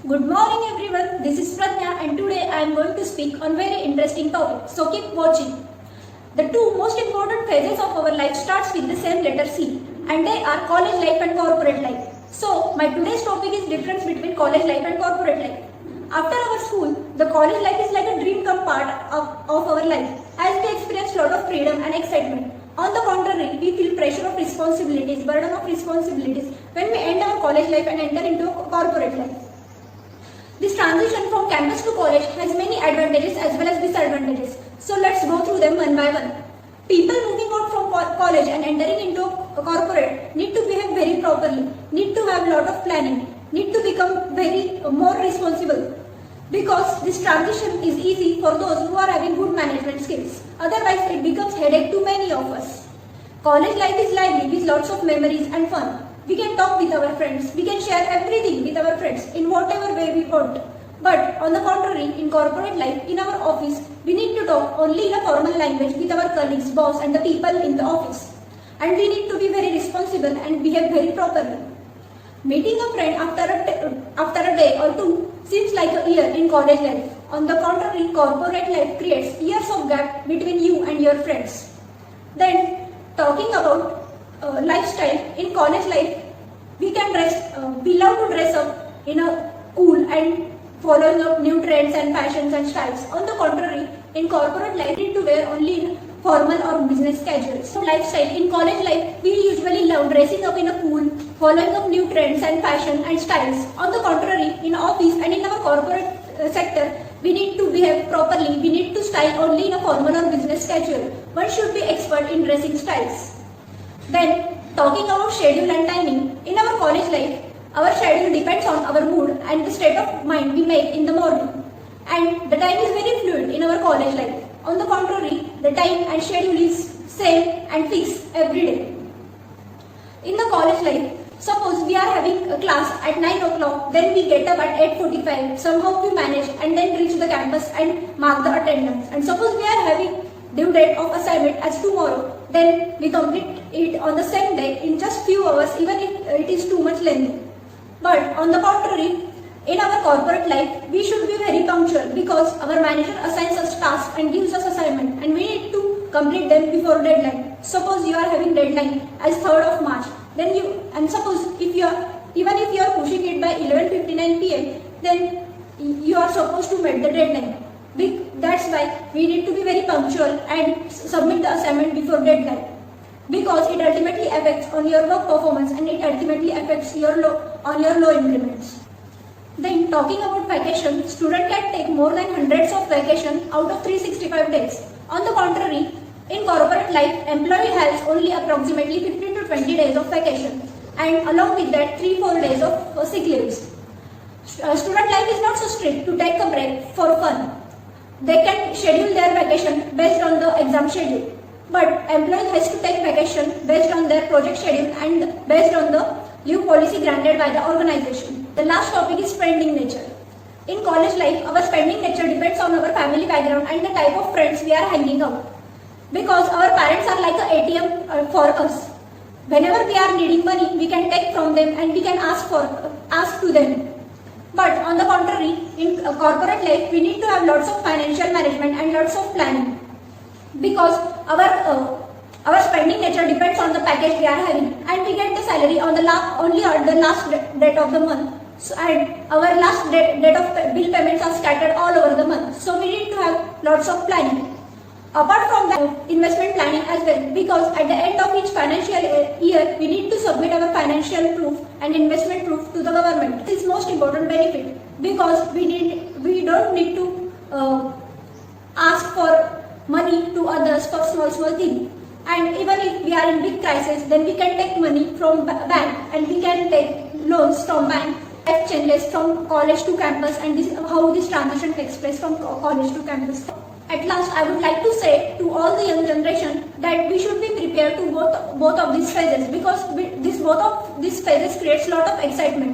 Good morning everyone, this is Pratnya and today I am going to speak on very interesting topic, so keep watching. The two most important phases of our life starts with the same letter C and they are college life and corporate life. So my today's topic is difference between college life and corporate life. After our school, the college life is like a dream come part of our life as we experience lot of freedom and excitement. On the contrary, we feel pressure of responsibilities, burden of responsibilities when we end our college life and enter into corporate life. This transition from campus to college has many advantages as well as disadvantages. So let's go through them one by one. People moving out from college and entering into a corporate need to behave very properly, need to have lot of planning, need to become very more responsible because this transition is easy for those who are having good management skills. Otherwise, it becomes headache to many of us. College life is lively with lots of memories and fun. We can talk with our friends, we can share everything with our friends in whatever way we want. But on the contrary, in corporate life, in our office, we need to talk only in a formal language with our colleagues, boss and the people in the office. And we need to be very responsible and behave very properly. Meeting a friend after a day or two seems like a year in college life. On the contrary, corporate life creates years of gap between you and your friends. Then, talking about lifestyle, in college life, we love to dress up in a cool and following up new trends and fashions and styles. On the contrary, in corporate life, we need to wear only formal or business casual. So lifestyle, in college life, we usually love dressing up in a cool, following up new trends and fashion and styles. On the contrary, in office and in our corporate sector, we need to behave properly. We need to style only in a formal or business casual. One should be expert in dressing styles. Then, talking about schedule and timing, in our college life, our schedule depends on our mood and the state of mind we make in the morning. And the time is very fluid in our college life. On the contrary, the time and schedule is same and fixed every day. In the college life, suppose we are having a class at 9 o'clock, then we get up at 8:45, somehow we manage and then reach the campus and mark the attendance. And suppose we are having due date of assignment as tomorrow, then we complete it on the same day in just few hours even if it is too much lengthy. But on the contrary, in our corporate life, we should be very punctual because our manager assigns us tasks and gives us assignment and we need to complete them before deadline. Suppose you are having deadline as 3rd of March, then suppose if you are, even if you are pushing it by 11:59 p.m., then you are supposed to meet the deadline. That's why we need to be very punctual and submit the assignment before deadline because it ultimately affects on your work performance and it ultimately affects your low increments. Then talking about vacation, student can take more than hundreds of vacation out of 365 days. On the contrary, in corporate life, employee has only approximately 15 to 20 days of vacation and along with that 3-4 days of sick leaves. Student life is not so strict to take a break for fun. They can schedule their vacation based on the exam schedule. But employee has to take vacation based on their project schedule and based on the leave policy granted by the organization. The last topic is spending nature. In college life, our spending nature depends on our family background and the type of friends we are hanging out. Because our parents are like an ATM for us. Whenever we are needing money, we can take from them and we can ask to them. But on the contrary, in corporate life, we need to have lots of financial management and lots of planning. Because our spending nature depends on the package we are having and we get the salary on only on the last date of the month. So, and our last date of bill payments are scattered all over the month. So we need to have lots of planning. Apart from that, investment planning as well, because at the end of each financial year, we need to submit our financial proof and investment proof to the government. This is most important benefit because we don't need to ask for money to others for small things. And even if we are in big crisis, then we can take money from bank and we can take loans from bank. Life changes from college to campus and this how this transition takes place from college to campus. At last, I would like to say to all the young generation that we should be prepared to both of these phases because both of these phases creates a lot of excitement.